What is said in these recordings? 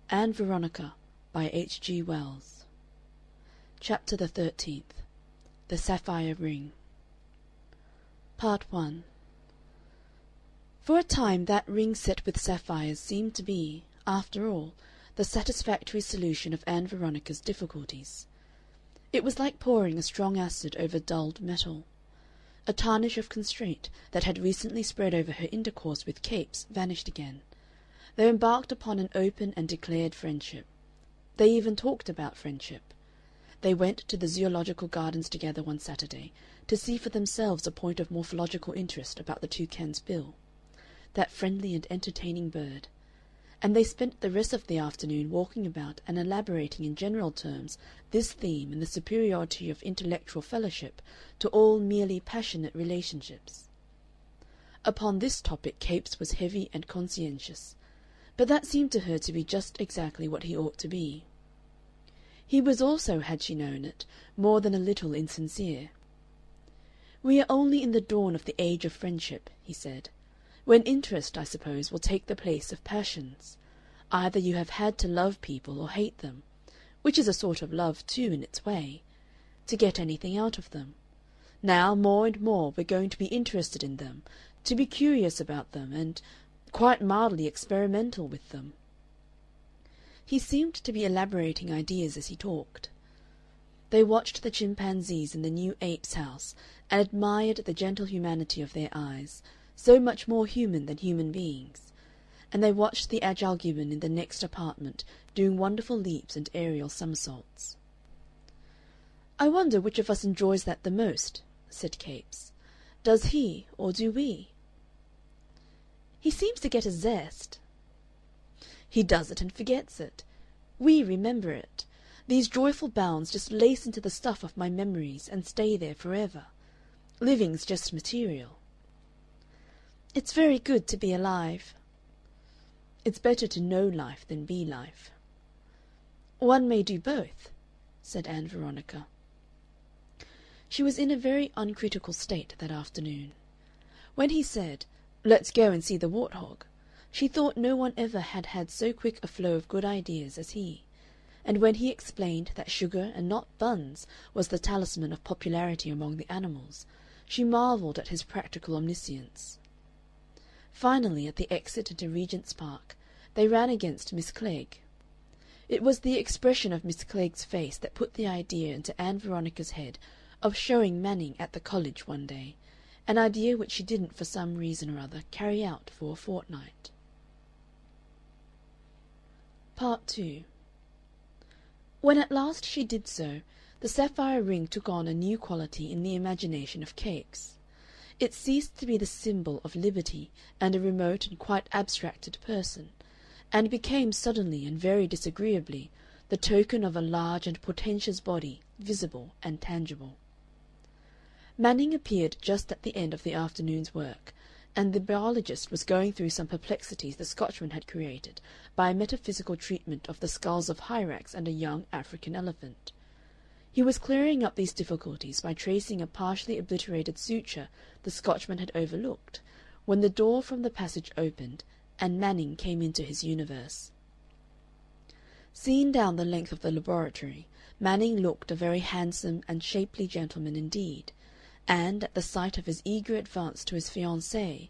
Ann Veronica by H. G. Wells. Chapter the 13th. The Sapphire Ring. Part 1. For a time that ring set with sapphires seemed to be, after all, the satisfactory solution of Ann Veronica's difficulties. It was like pouring a strong acid over dulled metal. A tarnish of constraint that had recently spread over her intercourse with Capes vanished again. They embarked upon an open and declared friendship. They even talked about friendship. They went to the Zoological Gardens together one Saturday to see for themselves a point of morphological interest about the toucan's bill, that friendly and entertaining bird, and they spent the rest of the afternoon walking about and elaborating in general terms this theme in the superiority of intellectual fellowship to all merely passionate relationships. Upon this topic Capes was heavy and conscientious, but that seemed to her to be just exactly what he ought to be. He was also, had she known it, more than a little insincere. "We are only in the dawn of the age of friendship," he said, "when interest, I suppose, will take the place of passions. Either you have had to love people or hate them, which is a sort of love, too, in its way, to get anything out of them. Now, more and more, we're going to be interested in them, to be curious about them, and quite mildly experimental with them." He seemed to be elaborating ideas as he talked. They watched the chimpanzees in the new apes' house and admired the gentle humanity of their eyes, so much more human than human beings, and they watched the agile gibbon in the next apartment doing wonderful leaps and aerial somersaults. "I wonder which of us enjoys that the most," said Capes. "Does he, or do we?" "He seems to get a zest." "He does it and forgets it. We remember it. These joyful bounds just lace into the stuff of my memories and stay there forever. Living's just material." "It's very good to be alive." "It's better to know life than be life." "One may do both," said Ann Veronica. She was in a very uncritical state that afternoon. When he said, "Let's go and see the wart-hog," she thought no one ever had had so quick a flow of good ideas as he, and when he explained that sugar and not buns was the talisman of popularity among the animals, she marvelled at his practical omniscience. Finally, at the exit into Regent's Park, they ran against Miss Klegg. It was the expression of Miss Clegg's face that put the idea into Ann Veronica's head of showing Manning at the college one day, an idea which she didn't for some reason or other carry out for a fortnight. Part 2. When at last she did so, the sapphire ring took on a new quality in the imagination of Capes. It ceased to be the symbol of liberty and a remote and quite abstracted person, and became suddenly and very disagreeably the token of a large and portentous body, visible and tangible. Manning appeared just at the end of the afternoon's work, and the biologist was going through some perplexities the Scotchman had created by a metaphysical treatment of the skulls of Hyrax and a young African elephant. He was clearing up these difficulties by tracing a partially obliterated suture the Scotchman had overlooked, when the door from the passage opened, and Manning came into his universe. Seen down the length of the laboratory, Manning looked a very handsome and shapely gentleman indeed, and, at the sight of his eager advance to his fiancée,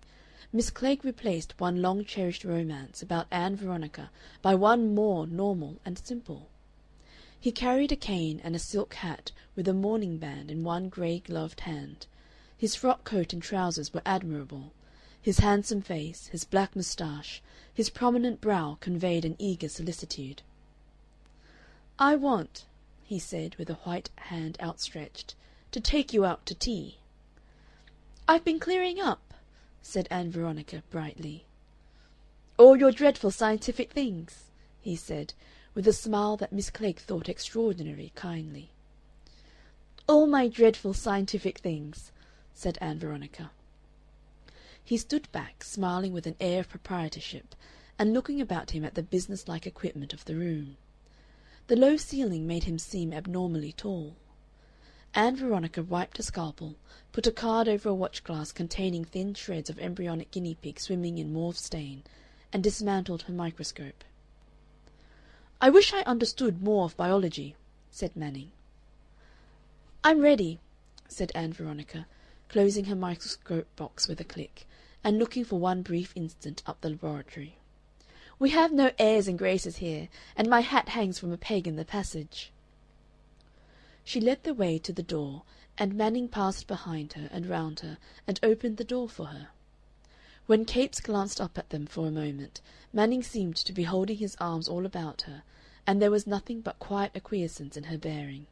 Miss Klegg replaced one long-cherished romance about Ann Veronica by one more normal and simple. He carried a cane and a silk hat with a mourning band in one gray-gloved hand. His frock coat and trousers were admirable. His handsome face, his black moustache, his prominent brow conveyed an eager solicitude. "I want," he said, with a white hand outstretched, "to take you out to tea." "I've been clearing up," said Ann Veronica, brightly. "All your dreadful scientific things," he said, with a smile that Miss Klegg thought extraordinarily kindly. "All my dreadful scientific things," said Ann Veronica. He stood back, smiling with an air of proprietorship, and looking about him at the business-like equipment of the room. The low ceiling made him seem abnormally tall. Ann Veronica wiped a scalpel, put a card over a watch-glass containing thin shreds of embryonic guinea pig swimming in mauve stain, and dismantled her microscope. I wish I understood more of biology," said Manning. "I'm ready," said Ann Veronica, closing her microscope box with a click, and looking for one brief instant up the laboratory. "We have no airs and graces here, and my hat hangs from a peg in the passage." She led the way to the door, and Manning passed behind her and round her and opened the door for her. When Capes glanced up at them for a moment, Manning seemed to be holding his arms all about her, and there was nothing but quiet acquiescence in her bearing.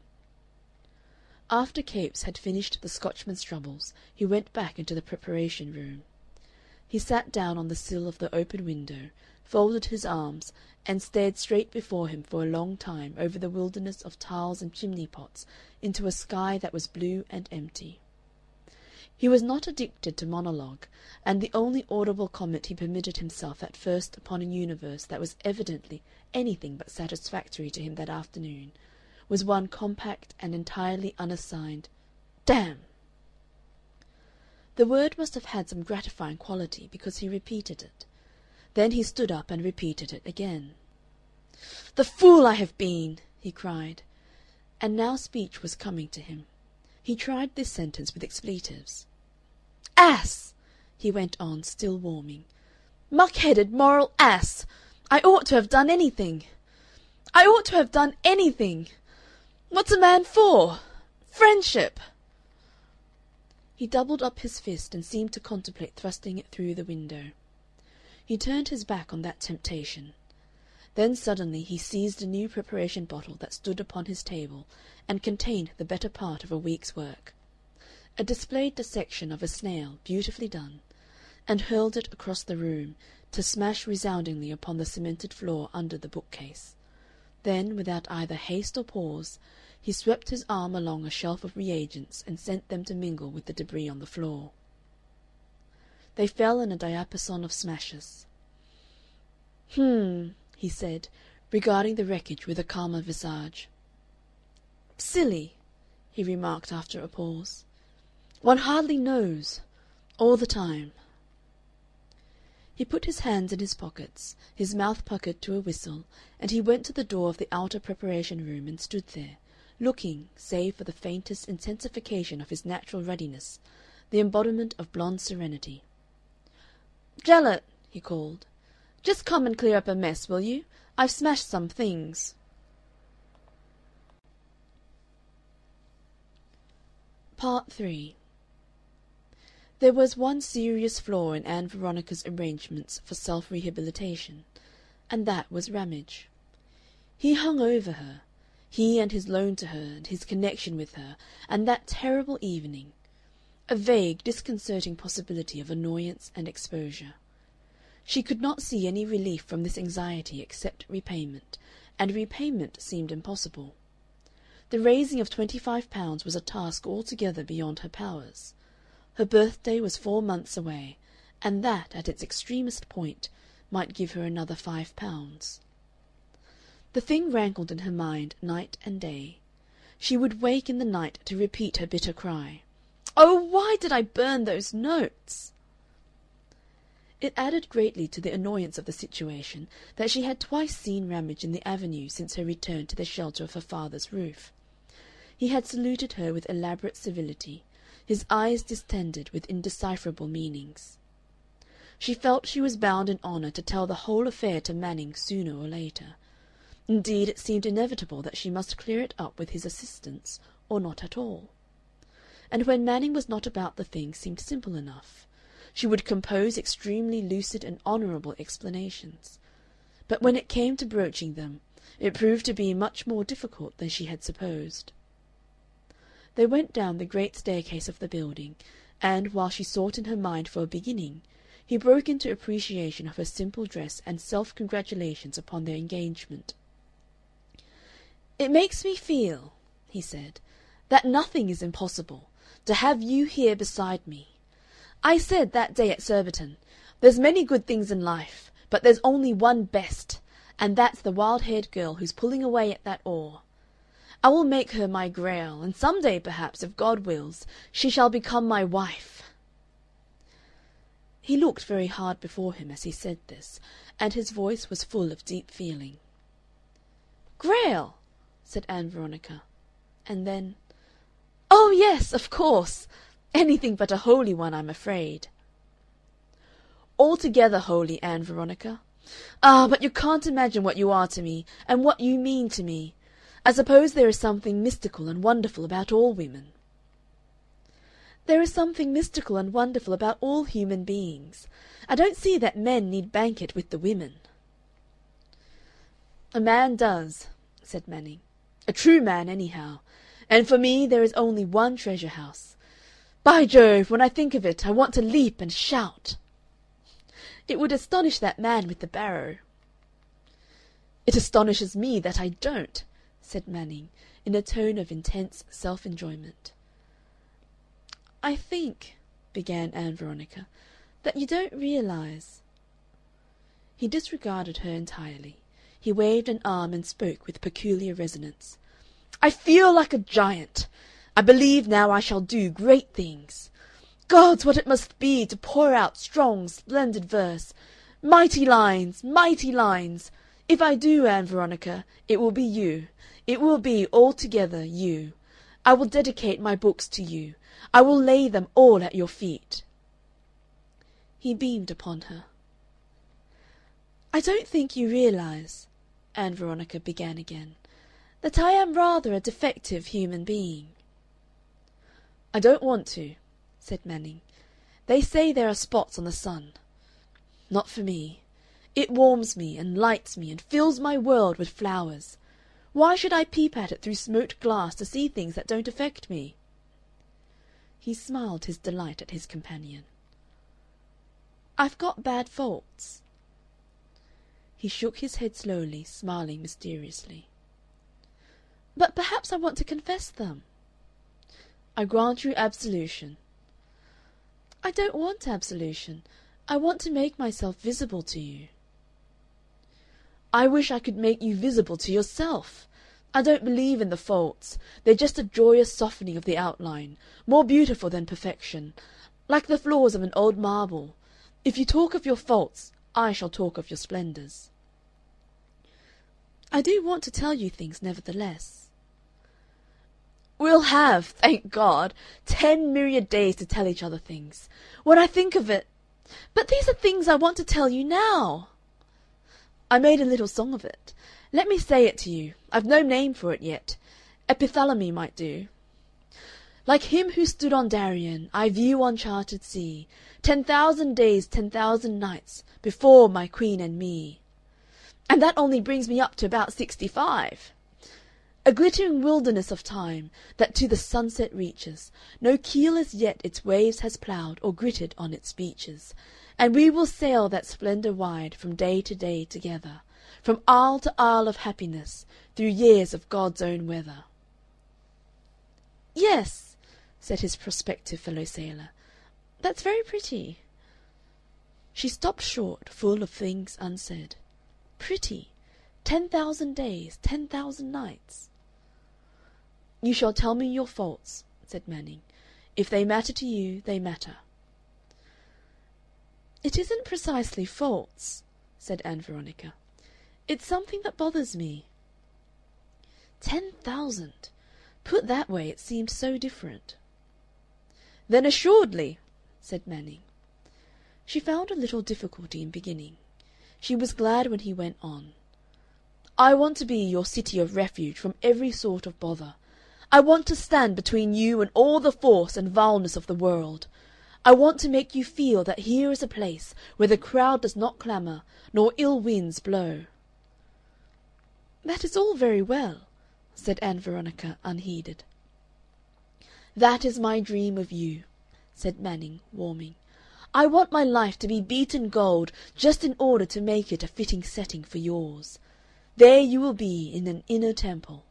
After Capes had finished the Scotchman's troubles, he went back into the preparation room. He sat down on the sill of the open window, folded his arms, and stared straight before him for a long time over the wilderness of tiles and chimney-pots into a sky that was blue and empty. He was not addicted to monologue, and the only audible comment he permitted himself at first upon a universe that was evidently anything but satisfactory to him that afternoon was one compact and entirely unassigned "Damn!" The word must have had some gratifying quality, because he repeated it. Then he stood up and repeated it again. "The fool I have been!" he cried, and now speech was coming to him. He tried this sentence with expletives. "Ass!" he went on, still warming. "Muck-headed moral ass! I ought to have done anything. I ought to have done anything. What's a man for? Friendship!" He doubled up his fist and seemed to contemplate thrusting it through the window. He turned his back on that temptation. Then suddenly he seized a new preparation bottle that stood upon his table and contained the better part of a week's work, a displayed dissection of a snail, beautifully done, and hurled it across the room to smash resoundingly upon the cemented floor under the bookcase. Then, without either haste or pause, he swept his arm along a shelf of reagents and sent them to mingle with the debris on the floor. They fell in a diapason of smashes. He said, regarding the wreckage with a calmer visage. "Silly," he remarked after a pause. "One hardly knows. All the time." He put his hands in his pockets, his mouth puckered to a whistle, and he went to the door of the outer preparation room and stood there, looking, save for the faintest intensification of his natural ruddiness, the embodiment of blonde serenity. "Gellett," he called, "just come and clear up a mess, will you? I've smashed some things." Part 3. There was one serious flaw in Ann Veronica's arrangements for self-rehabilitation, and that was Ramage. He hung over her, he and his loan to her and his connection with her and that terrible evening, a vague, disconcerting possibility of annoyance and exposure. She could not see any relief from this anxiety except repayment, and repayment seemed impossible. The raising of £25 was a task altogether beyond her powers. Her birthday was 4 months away, and that, at its extremest point, might give her another £5. The thing rankled in her mind night and day. She would wake in the night to repeat her bitter cry, "Oh, why did I burn those notes?" It added greatly to the annoyance of the situation that she had twice seen Ramage in the Avenue since her return to the shelter of her father's roof. He had saluted her with elaborate civility, his eyes distended with indecipherable meanings. She felt she was bound in honor to tell the whole affair to Manning sooner or later. Indeed, it seemed inevitable that she must clear it up with his assistance, or not at all. And when Manning was not about, the thing seemed simple enough. She would compose extremely lucid and honorable explanations. But when it came to broaching them, it proved to be much more difficult than she had supposed. They went down the great staircase of the building, and, while she sought in her mind for a beginning, he broke into appreciation of her simple dress and self-congratulations upon their engagement. "It makes me feel," he said, "that nothing is impossible, to have you here beside me. I said that day at Surbiton, 'There's many good things in life, but there's only one best, and that's the wild-haired girl who's pulling away at that oar. I will make her my Grail, and some day, perhaps, if God wills, she shall become my wife.'" He looked very hard before him as he said this, and his voice was full of deep feeling. "Grail," said Ann Veronica, and then, "Oh, yes, of course. Anything but a holy one, I'm afraid." "Altogether holy, Ann Veronica. Ah, but you can't imagine what you are to me, and what you mean to me. I suppose there is something mystical and wonderful about all women." "There is something mystical and wonderful about all human beings. I don't see that men need banquet with the women." "A man does," said Manning. "A true man, anyhow. And for me there is only one treasure house. By Jove, when I think of it, I want to leap and shout." "It would astonish that man with the barrow." "It astonishes me that I don't," said Manning, in a tone of intense self-enjoyment. "I think," began Ann Veronica, "that you don't realize—" He disregarded her entirely. He waved an arm and spoke with peculiar resonance. "I feel like a giant. I believe now I shall do great things. Gods, what it must be to pour out strong, splendid verse. Mighty lines, mighty lines. If I do, Ann Veronica, it will be you. It will be altogether you. I will dedicate my books to you. I will lay them all at your feet." He beamed upon her. "I don't think you realize," Ann Veronica began again, "that I am rather a defective human being." "I don't want to," said Manning. "They say there are spots on the sun. Not for me. It warms me and lights me and fills my world with flowers. Why should I peep at it through smoked glass to see things that don't affect me?" He smiled his delight at his companion. "I've got bad faults." He shook his head slowly, smiling mysteriously. "But perhaps I want to confess them." "I grant you absolution." "I don't want absolution. I want to make myself visible to you." "I wish I could make you visible to yourself. I don't believe in the faults. They're just a joyous softening of the outline, more beautiful than perfection, like the flaws of an old marble. If you talk of your faults, I shall talk of your splendors." "I do want to tell you things, nevertheless." "We'll have, thank God, 10 myriad days to tell each other things. When I think of it... But these are things I want to tell you now." "I made a little song of it. Let me say it to you. I've no name for it yet. Epithalamy might do. Like him who stood on Darien, I view uncharted sea, 10,000 days, 10,000 nights, before my queen and me. And that only brings me up to about 65. A glittering wilderness of time, that to the sunset reaches, no keel as yet its waves has ploughed or gritted on its beaches, and we will sail that splendor wide from day to day together, from isle to isle of happiness, through years of God's own weather." "Yes," said his prospective fellow-sailor, "that's very pretty." She stopped short, full of things unsaid. Pretty! 10,000 days, 10,000 nights. "You shall tell me your faults," said Manning. "If they matter to you, they matter." "It isn't precisely faults," said Ann Veronica. "It's something that bothers me." 10,000! Put that way, it seemed so different. "Then assuredly," said Manning. She found a little difficulty in beginning. She was glad when he went on. "I want to be your city of refuge from every sort of bother. I want to stand between you and all the force and vileness of the world. I want to make you feel that here is a place where the crowd does not clamor, nor ill winds blow." "That is all very well," said Ann Veronica, unheeded. "That is my dream of you," said Manning, warming. "I want my life to be beaten gold just in order to make it a fitting setting for yours. There you will be in an inner temple.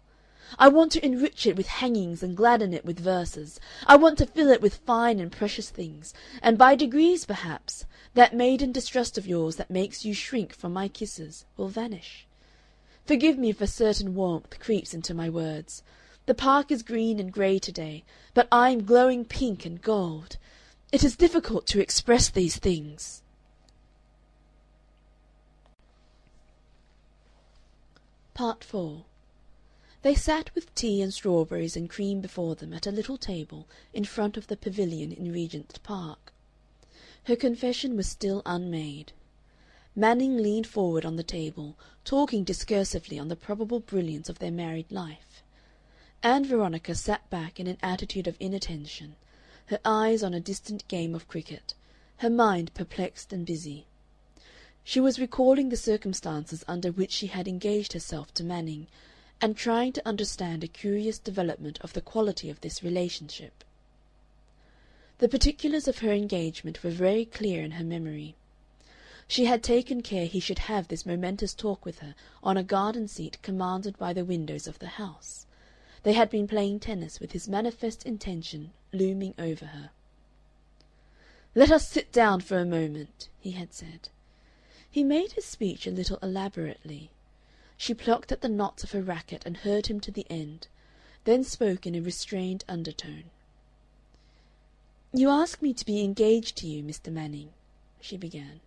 I want to enrich it with hangings and gladden it with verses. I want to fill it with fine and precious things, and by degrees, perhaps, that maiden distrust of yours that makes you shrink from my kisses will vanish. Forgive me if a certain warmth creeps into my words. The park is green and gray to-day, but I am glowing pink and gold. It is difficult to express these things." Part 4. They sat with tea and strawberries and cream before them at a little table in front of the pavilion in Regent's Park. Her confession was still unmade. Manning leaned forward on the table, talking discursively on the probable brilliance of their married life. Ann Veronica sat back in an attitude of inattention, her eyes on a distant game of cricket, her mind perplexed and busy. She was recalling the circumstances under which she had engaged herself to Manning, and trying to understand a curious development of the quality of this relationship. The particulars of her engagement were very clear in her memory. She had taken care he should have this momentous talk with her on a garden seat commanded by the windows of the house. They had been playing tennis, with his manifest intention looming over her. "Let us sit down for a moment," he had said. He made his speech a little elaborately. She plucked at the knots of her racket and heard him to the end, then spoke in a restrained undertone. "You ask me to be engaged to you, Mr. Manning," she began.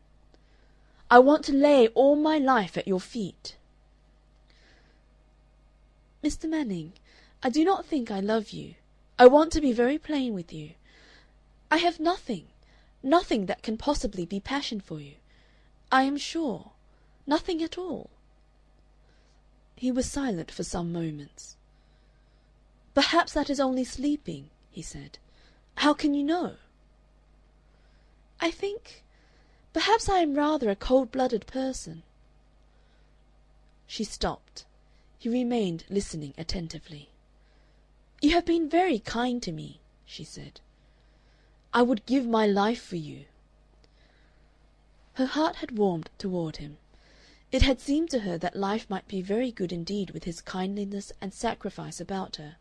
"I want to lay all my life at your feet." "Mr. Manning, I do not think I love you. I want to be very plain with you. I have nothing, nothing that can possibly be passion for you. I am sure. Nothing at all." He was silent for some moments. "Perhaps that is only sleeping," he said. "How can you know?" "I think perhaps I am rather a cold-blooded person." She stopped. He remained listening attentively. "You have been very kind to me," she said. "I would give my life for you." Her heart had warmed toward him. It had seemed to her that life might be very good indeed with his kindliness and sacrifice about her.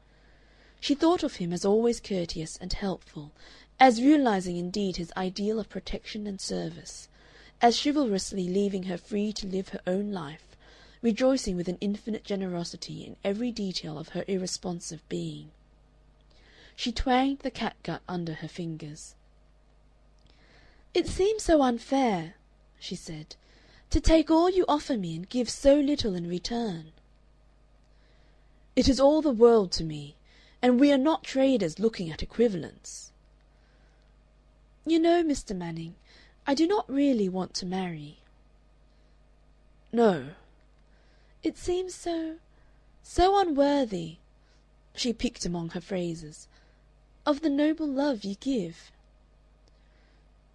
She thought of him as always courteous and helpful, as realizing indeed his ideal of protection and service, as chivalrously leaving her free to live her own life, rejoicing with an infinite generosity in every detail of her irresponsive being. She twanged the catgut under her fingers. "It seems so unfair," she said, "to take all you offer me and give so little in return." "It is all the world to me, and we are not traders looking at equivalents." "You know, Mr. Manning, I do not really want to marry." "No." "It seems so unworthy," she picked among her phrases, "of the noble love you give."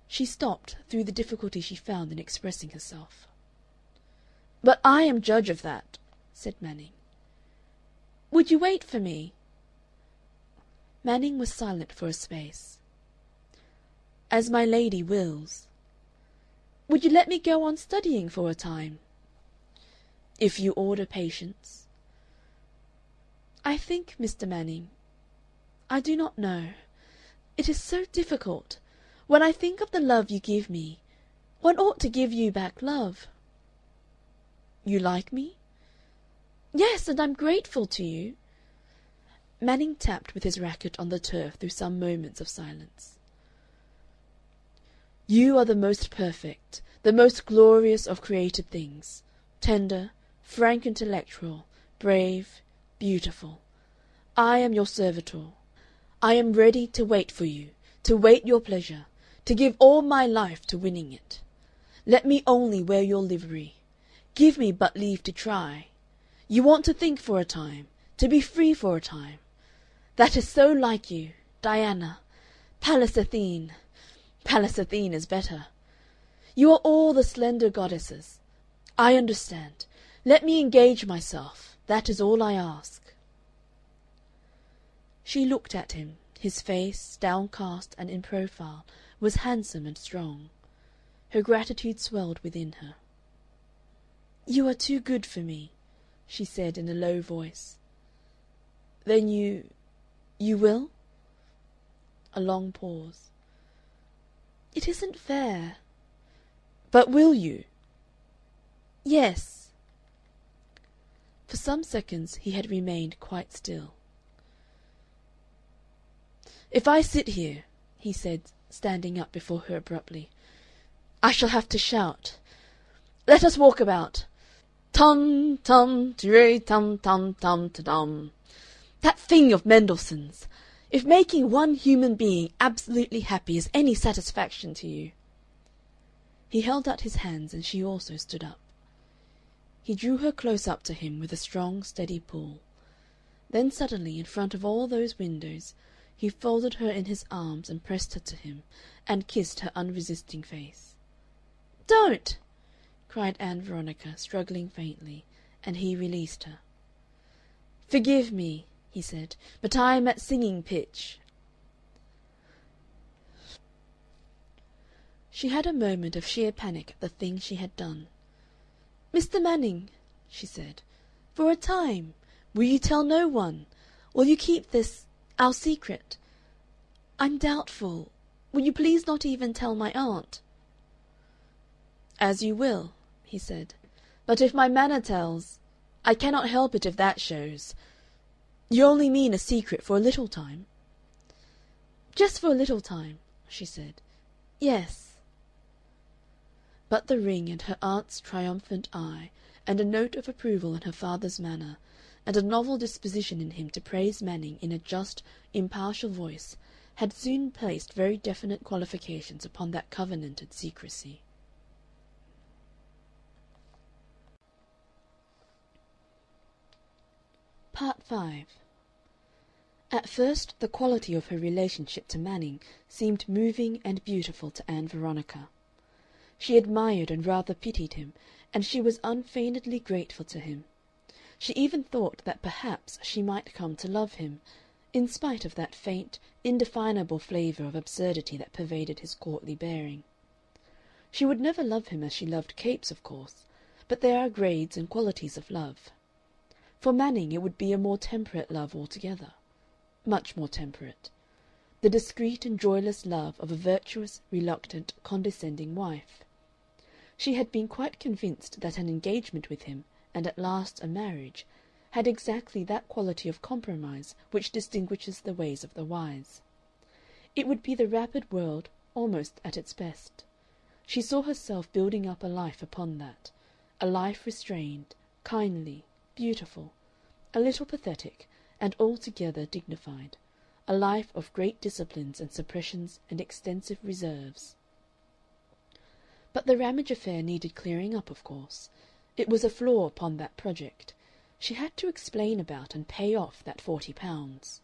She stopped through the difficulty she found in expressing herself. "But I am judge of that," said Manning. "Would you wait for me?" Manning was silent for a space. "As my lady wills." "Would you let me go on studying for a time?" "If you order patience." "I think, Mr. Manning, I do not know. It is so difficult. When I think of the love you give me, one ought to give you back love." "You like me?" "Yes, and I'm grateful to you." Manning tapped with his racket on the turf through some moments of silence. "You are the most perfect, the most glorious of created things, tender, frank intellectual, brave, beautiful. I am your servitor. I am ready to wait for you, to wait your pleasure, to give all my life to winning it. Let me only wear your livery. Give me but leave to try. You want to think for a time, to be free for a time. That is so like you, Diana, Pallas Athene. Pallas Athene is better. You are all the slender goddesses. I understand. Let me engage myself. That is all I ask." She looked at him. His face, downcast and in profile, was handsome and strong. Her gratitude swelled within her. "You are too good for me," she said in a low voice. "Then you will?" A long pause. "It isn't fair." "But will you?" "Yes." For some seconds he had remained quite still. "If I sit here," he said, standing up before her abruptly, "I shall have to shout. Let us walk about. Tum, tum, tum, tum, tum, tum, tum. That thing of Mendelssohn's! If making one human being absolutely happy is any satisfaction to you." He held out his hands, and she also stood up. He drew her close up to him with a strong, steady pull. Then suddenly, in front of all those windows, he folded her in his arms and pressed her to him, and kissed her unresisting face. "Don't!" cried Ann Veronica, struggling faintly, and he released her. "Forgive me," he said, "but I am at singing pitch." She had a moment of sheer panic at the thing she had done. "Mr. Manning," she said, "for a time, will you tell no one? Will you keep this our secret? I'm doubtful. Will you please not even tell my aunt?" "As you will," he said. "But if my manner tells, I cannot help it if that shows. You only mean a secret for a little time?" "Just for a little time," she said. "Yes." But the ring and her aunt's triumphant eye, and a note of approval in her father's manner, and a novel disposition in him to praise Manning in a just, impartial voice, had soon placed very definite qualifications upon that covenanted secrecy. Part 5. At first the quality of her relationship to Manning seemed moving and beautiful to Ann Veronica. She admired and rather pitied him, and she was unfeignedly grateful to him. She even thought that perhaps she might come to love him, in spite of that faint, indefinable flavor of absurdity that pervaded his courtly bearing. She would never love him as she loved Capes, of course, but there are grades and qualities of love. For Manning it would be a more temperate love altogether, much more temperate, the discreet and joyless love of a virtuous, reluctant, condescending wife. She had been quite convinced that an engagement with him, and at last a marriage, had exactly that quality of compromise which distinguishes the ways of the wise. It would be the rapid world almost at its best. She saw herself building up a life upon that, a life restrained, kindly, beautiful, a little pathetic, and altogether dignified, a life of great disciplines and suppressions and extensive reserves. But the Ramage affair needed clearing up, of course. It was a flaw upon that project. She had to explain about and pay off that £40.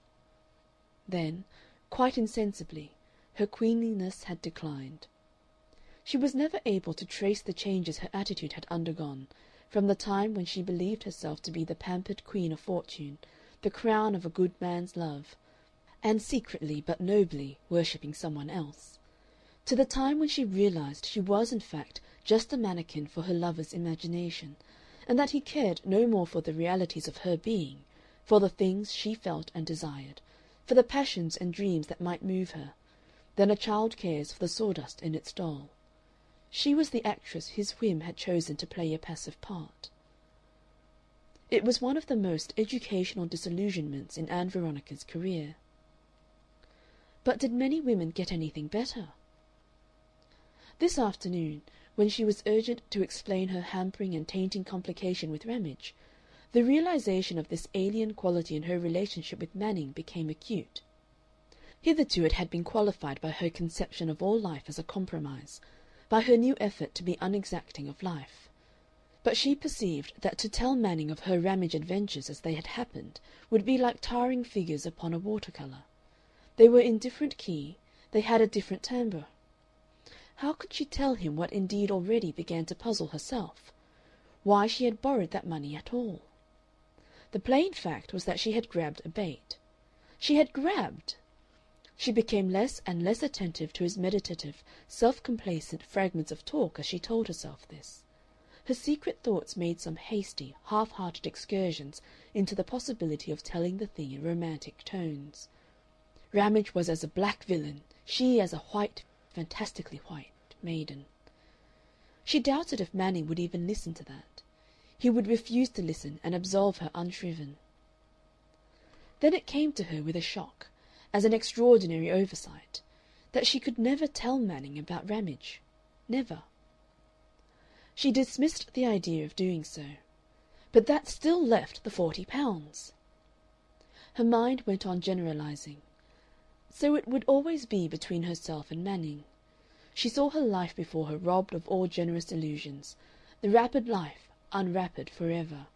Then, quite insensibly, her queenliness had declined. She was never able to trace the changes her attitude had undergone, from the time when she believed herself to be the pampered queen of fortune, the crown of a good man's love, and secretly but nobly worshipping someone else, to the time when she realized she was in fact just a mannequin for her lover's imagination, and that he cared no more for the realities of her being, for the things she felt and desired, for the passions and dreams that might move her, than a child cares for the sawdust in its doll. She was the actress his whim had chosen to play a passive part. It was one of the most educational disillusionments in Ann Veronica's career. But did many women get anything better? This afternoon, when she was urgent to explain her hampering and tainting complication with Ramage, the realization of this alien quality in her relationship with Manning became acute. Hitherto it had been qualified by her conception of all life as a compromise, by her new effort to be unexacting of life. But she perceived that to tell Manning of her Ramage adventures as they had happened would be like tarring figures upon a water-color. They were in different key, they had a different timbre. How could she tell him what indeed already began to puzzle herself? Why she had borrowed that money at all? The plain fact was that she had grabbed a bait. She had grabbed! She became less and less attentive to his meditative, self-complacent fragments of talk as she told herself this. Her secret thoughts made some hasty, half-hearted excursions into the possibility of telling the thing in romantic tones. Ramage was as a black villain, she as a white, fantastically white, maiden. She doubted if Manning would even listen to that. He would refuse to listen and absolve her unshriven. Then it came to her with a shock, as an extraordinary oversight, that she could never tell Manning about Ramage. Never. She dismissed the idea of doing so. But that still left the £40. Her mind went on generalizing. So it would always be between herself and Manning. She saw her life before her robbed of all generous illusions, the wrappered life unwrappered forever,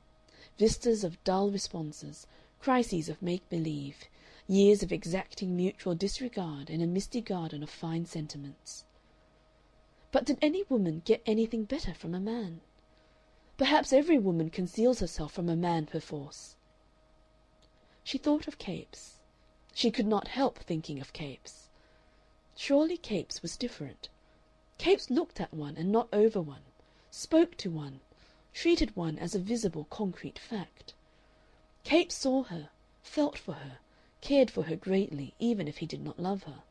vistas of dull responses, crises of make-believe, years of exacting mutual disregard in a misty garden of fine sentiments. But did any woman get anything better from a man? Perhaps every woman conceals herself from a man perforce. She thought of Capes. She could not help thinking of Capes. Surely Capes was different. Capes looked at one and not over one, spoke to one, treated one as a visible, concrete fact. Capes saw her, felt for her, cared for her greatly, even if he did not love her.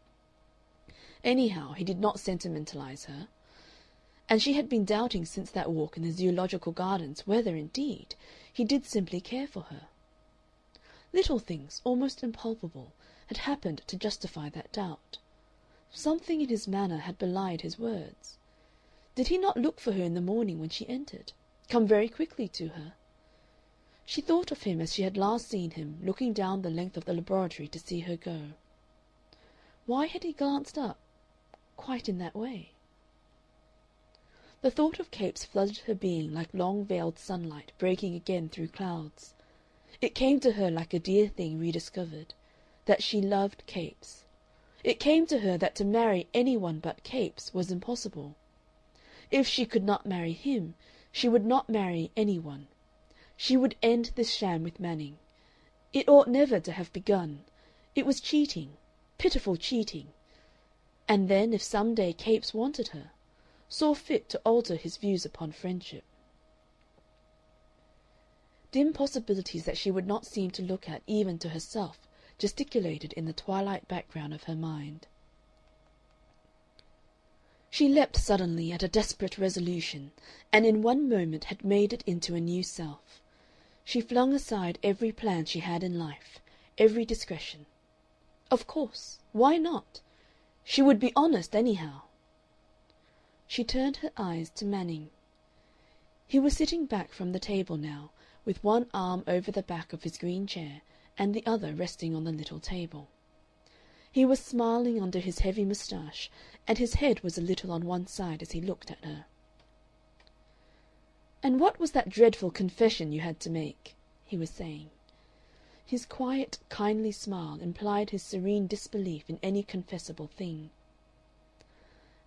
Anyhow, he did not sentimentalize her. And she had been doubting since that walk in the Zoological Gardens whether, indeed, he did simply care for her. Little things, almost impalpable, had happened to justify that doubt. Something in his manner had belied his words. Did he not look for her in the morning when she entered, come very quickly to her? She thought of him as she had last seen him, looking down the length of the laboratory to see her go. Why had he glanced up quite in that way? The thought of Capes flooded her being like long-veiled sunlight breaking again through clouds. It came to her like a dear thing rediscovered, that she loved Capes. It came to her that to marry any one but Capes was impossible. If she could not marry him, she would not marry any one. She would end this sham with Manning. It ought never to have begun. It was cheating, pitiful cheating. And then, if some day Capes wanted her, saw fit to alter his views upon friendship. Dim possibilities that she would not seem to look at even to herself gesticulated in the twilight background of her mind. She leapt suddenly at a desperate resolution, and in one moment had made it into a new self. She flung aside every plan she had in life, every discretion. Of course, why not? She would be honest anyhow. She turned her eyes to Manning. He was sitting back from the table now, with one arm over the back of his green chair and the other resting on the little table. He was smiling under his heavy moustache, and his head was a little on one side as he looked at her. "And what was that dreadful confession you had to make?" he was saying. His quiet, kindly smile implied his serene disbelief in any confessable thing.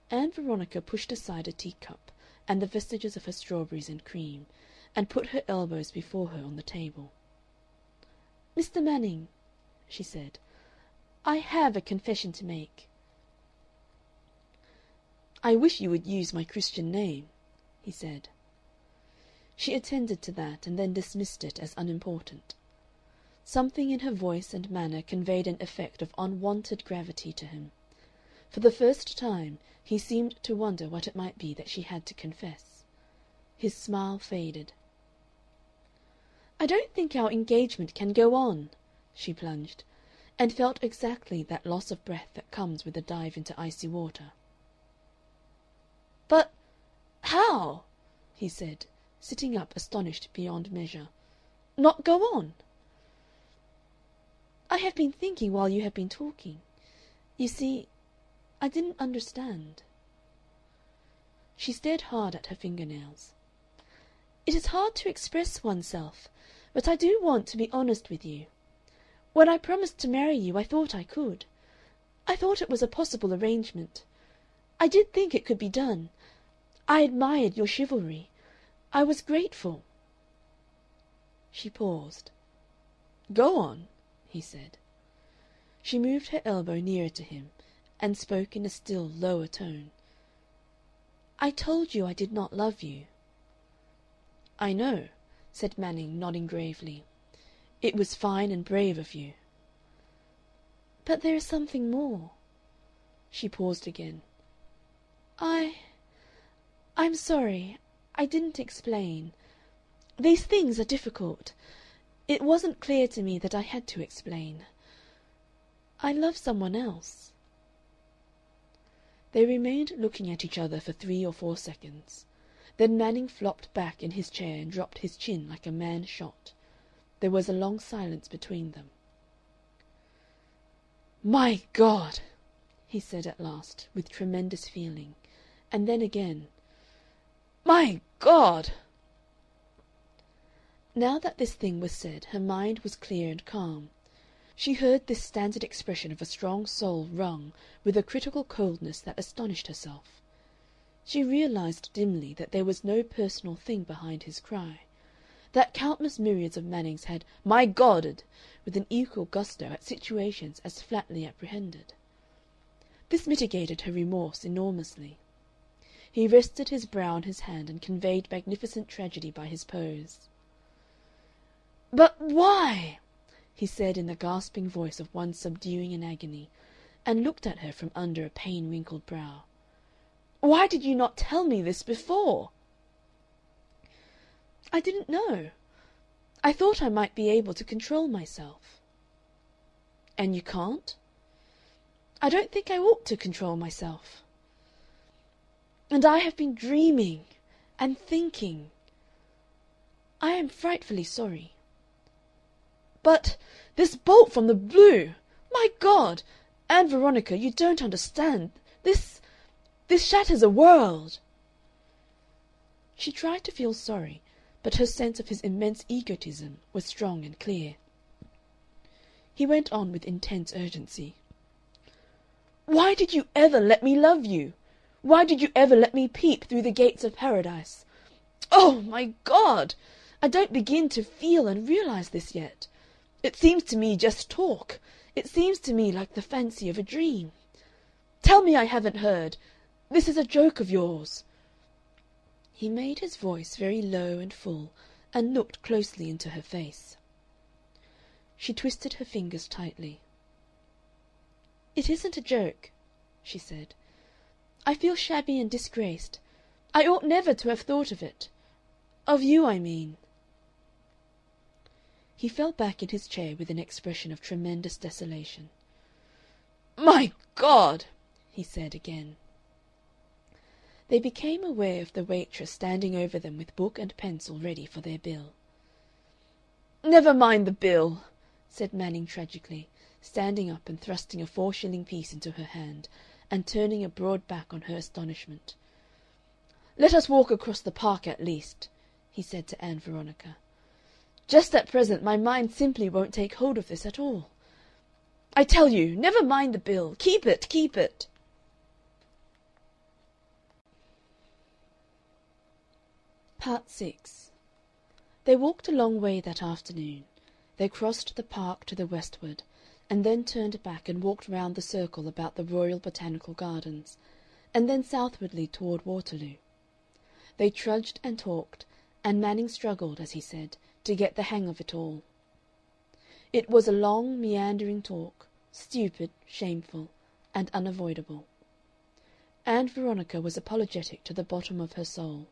Ann Veronica pushed aside a teacup and the vestiges of her strawberries and cream, and put her elbows before her on the table. "Mr. Manning," she said, "I have a confession to make." "I wish you would use my Christian name," he said. She attended to that, and then dismissed it as unimportant. Something in her voice and manner conveyed an effect of unwonted gravity to him. For the first time he seemed to wonder what it might be that she had to confess. His smile faded. "I don't think our engagement can go on," she plunged, and felt exactly that loss of breath that comes with a dive into icy water. "But how?" he said, sitting up astonished beyond measure. "Not go on?" "I have been thinking while you have been talking. You see, I didn't understand." She stared hard at her fingernails. "It is hard to express oneself, but I do want to be honest with you. When I promised to marry you I thought I could. I thought it was a possible arrangement. I did think it could be done. I admired your chivalry. I was grateful." She paused. "Go on," he said. She moved her elbow nearer to him, and spoke in a still lower tone. "I told you I did not love you." "I know," said Manning, nodding gravely. "It was fine and brave of you." "But there is something more." She paused again. I'm sorry. I didn't explain. These things are difficult. It wasn't clear to me that I had to explain. I love someone else." They remained looking at each other for 3 or 4 seconds. Then Manning flopped back in his chair and dropped his chin like a man shot. There was a long silence between them. "My God!" he said at last, with tremendous feeling, and then again, "My God!" Now that this thing was said, her mind was clear and calm. She heard this standard expression of a strong soul wrung with a critical coldness that astonished herself. She realized dimly that there was no personal thing behind his cry, that countless myriads of Mannings had "My Godded" with an equal gusto at situations as flatly apprehended. This mitigated her remorse enormously. He rested his brow on his hand and conveyed magnificent tragedy by his pose. "But why?" he said in the gasping voice of one subduing an agony, and looked at her from under a pain-wrinkled brow. "Why did you not tell me this before?" "I didn't know. I thought I might be able to control myself." "And you can't?" "I don't think I ought to control myself." "And I have been dreaming and thinking. I am frightfully sorry." "But this bolt from the blue! My God! Ann Veronica, you don't understand. This shatters a world." She tried to feel sorry, but her sense of his immense egotism was strong and clear. He went on with intense urgency. "Why did you ever let me love you? Why did you ever let me peep through the gates of paradise? Oh, my God! I don't begin to feel and realize this yet. It seems to me just talk. It seems to me like the fancy of a dream. Tell me I haven't heard. This is a joke of yours." He made his voice very low and full, and looked closely into her face. She twisted her fingers tightly. "It isn't a joke," she said. "I feel shabby and disgraced. I ought never to have thought of it. Of you, I mean." He fell back in his chair with an expression of tremendous desolation. "My God!" he said again. They became aware of the waitress standing over them with book and pencil ready for their bill. "Never mind the bill," said Manning tragically, standing up and thrusting a 4-shilling piece into her hand and turning a broad back on her astonishment. "Let us walk across the park at least," he said to Ann Veronica. "Just at present my mind simply won't take hold of this at all. I tell you, never mind the bill. Keep it, keep it." Part 6. They walked a long way that afternoon. They crossed the park to the westward, and then turned back and walked round the circle about the Royal Botanical Gardens, and then southwardly toward Waterloo. They trudged and talked, and Manning struggled, as he said, to get the hang of it all. It was a long, meandering talk, stupid, shameful, and unavoidable. Ann Veronica was apologetic to the bottom of her soul.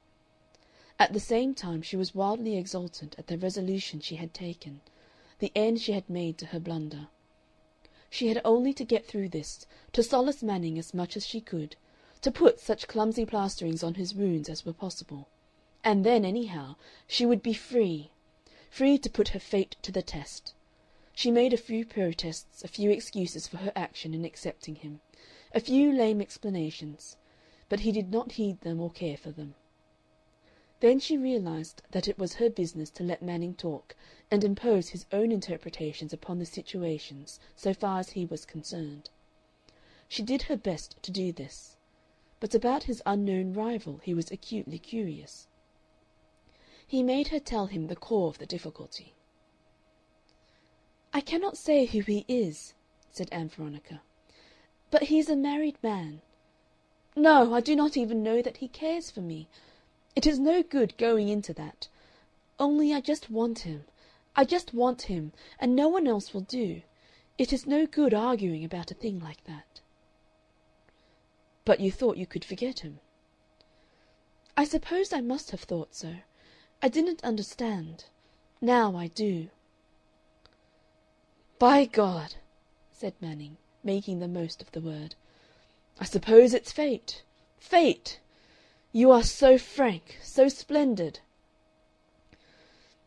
At the same time she was wildly exultant at the resolution she had taken, the end she had made to her blunder. She had only to get through this, to solace Manning as much as she could, to put such clumsy plasterings on his wounds as were possible, and then, anyhow, she would be free, free to put her fate to the test. She made a few protests, a few excuses for her action in accepting him, a few lame explanations, but he did not heed them or care for them. Then she realized that it was her business to let Manning talk and impose his own interpretations upon the situations so far as he was concerned. She did her best to do this, but about his unknown rival he was acutely curious. He made her tell him the core of the difficulty. "I cannot say who he is," said Ann Veronica, "but he is a married man. No, I do not even know that he cares for me. It is no good going into that. Only I just want him. I just want him, and no one else will do. It is no good arguing about a thing like that." "But you thought you could forget him?" "I suppose I must have thought so. I didn't understand. Now I do." "By God!" said Manning, making the most of the word. "I suppose it's fate. Fate! You are so frank, so splendid."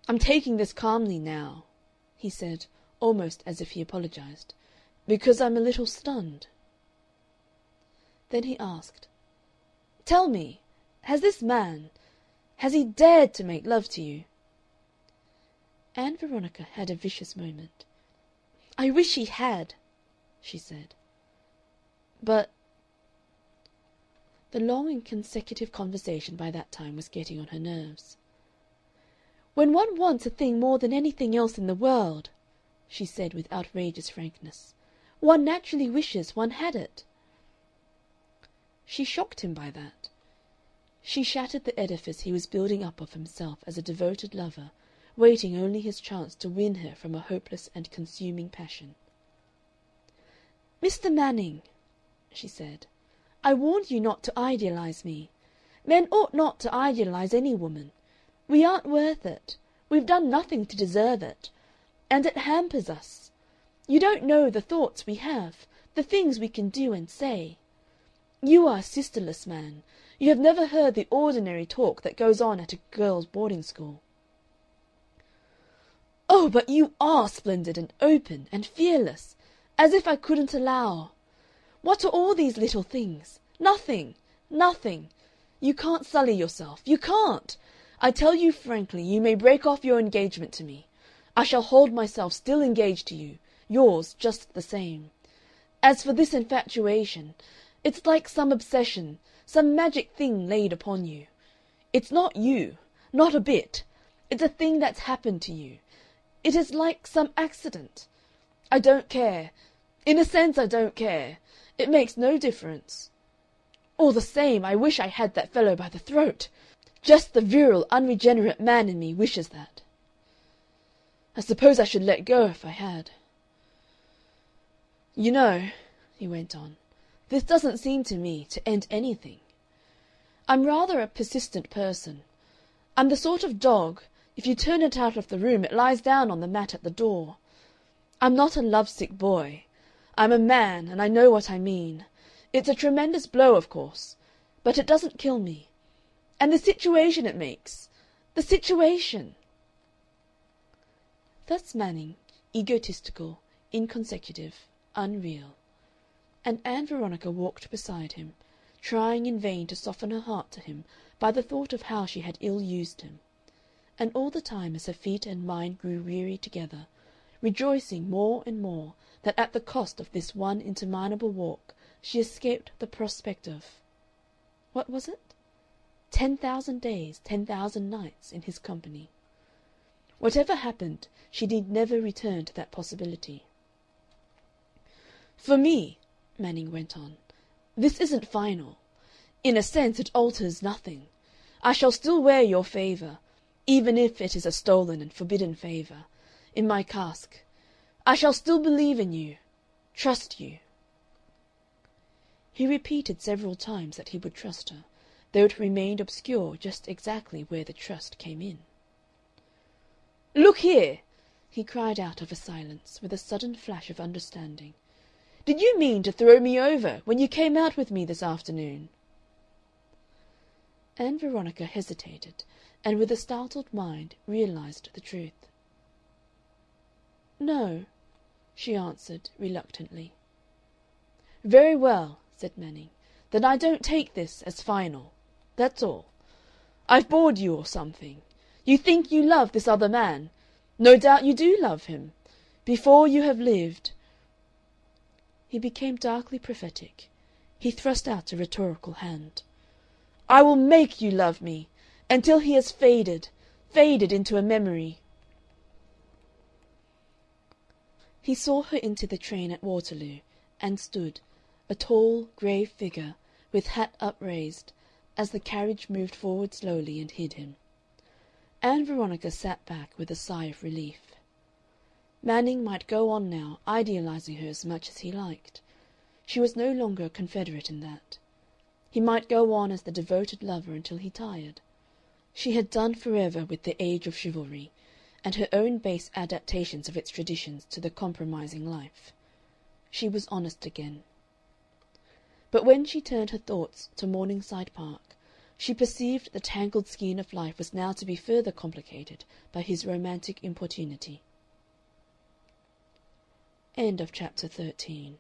"I'm taking this calmly now," he said, almost as if he apologized, "because I'm a little stunned." Then he asked, "Tell me, has he dared to make love to you?" Ann Veronica had a vicious moment. "I wish he had," she said. "But—" The long and consecutive conversation by that time was getting on her nerves. "When one wants a thing more than anything else in the world," she said with outrageous frankness, "one naturally wishes one had it." She shocked him by that. She shattered the edifice he was building up of himself as a devoted lover, waiting only his chance to win her from a hopeless and consuming passion. "Mr. Manning," she said, "I warned you not to idealize me. Men ought not to idealize any woman. We aren't worth it. We've done nothing to deserve it. And it hampers us. You don't know the thoughts we have, the things we can do and say. You are a sisterless man. You have never heard the ordinary talk that goes on at a girls' boarding school." "Oh, but you are splendid and open and fearless, as if I couldn't allow. What are all these little things? Nothing. Nothing. You can't sully yourself. You can't. I tell you frankly, you may break off your engagement to me. I shall hold myself still engaged to you, yours just the same. As for this infatuation, it's like some obsession, some magic thing laid upon you. It's not you, not a bit. It's a thing that's happened to you. It is like some accident. I don't care. In a sense, I don't care. It makes no difference. All the same, I wish I had that fellow by the throat. Just the virile, unregenerate man in me wishes that. I suppose I should let go if I had. You know," he went on, "this doesn't seem to me to end anything. I'm rather a persistent person. I'm the sort of dog, if you turn it out of the room it lies down on the mat at the door. I'm not a lovesick boy. I'm a man, and I know what I mean. It's a tremendous blow, of course, but it doesn't kill me. And the situation it makes, the situation!" Thus Manning, egotistical, inconsecutive, unreal. And Ann Veronica walked beside him, trying in vain to soften her heart to him by the thought of how she had ill-used him. And all the time as her feet and mind grew weary together, rejoicing more and more that at the cost of this one interminable walk she escaped the prospect of, what was it? 10,000 days, 10,000 nights in his company. Whatever happened, she need never return to that possibility. "For me," Manning went on, "this isn't final. In a sense it alters nothing. I shall still wear your favor, even if it is a stolen and forbidden favor, in my casque. I shall still believe in you, trust you." He repeated several times that he would trust her, though it remained obscure just exactly where the trust came in. "Look here!" he cried out of a silence, with a sudden flash of understanding. "Did you mean to throw me over when you came out with me this afternoon?" Ann Veronica hesitated, and with a startled mind realized the truth. "No," she answered, reluctantly. "Very well," said Manning. "Then I don't take this as final. That's all. I've bored you or something. You think you love this other man. No doubt you do love him. Before you have lived—" He became darkly prophetic. He thrust out a rhetorical hand. "I will make you love me, until he has faded into a memory." He saw her into the train at Waterloo, and stood, a tall, grave figure, with hat upraised, as the carriage moved forward slowly and hid him. Ann Veronica sat back with a sigh of relief. Manning might go on now, idealizing her as much as he liked. She was no longer a confederate in that. He might go on as the devoted lover until he tired. She had done forever with the age of chivalry, and her own base adaptations of its traditions to the compromising life. She was honest again. But when she turned her thoughts to Morningside Park, She perceived the tangled skein of life was now to be further complicated by his romantic importunity. End of chapter 13.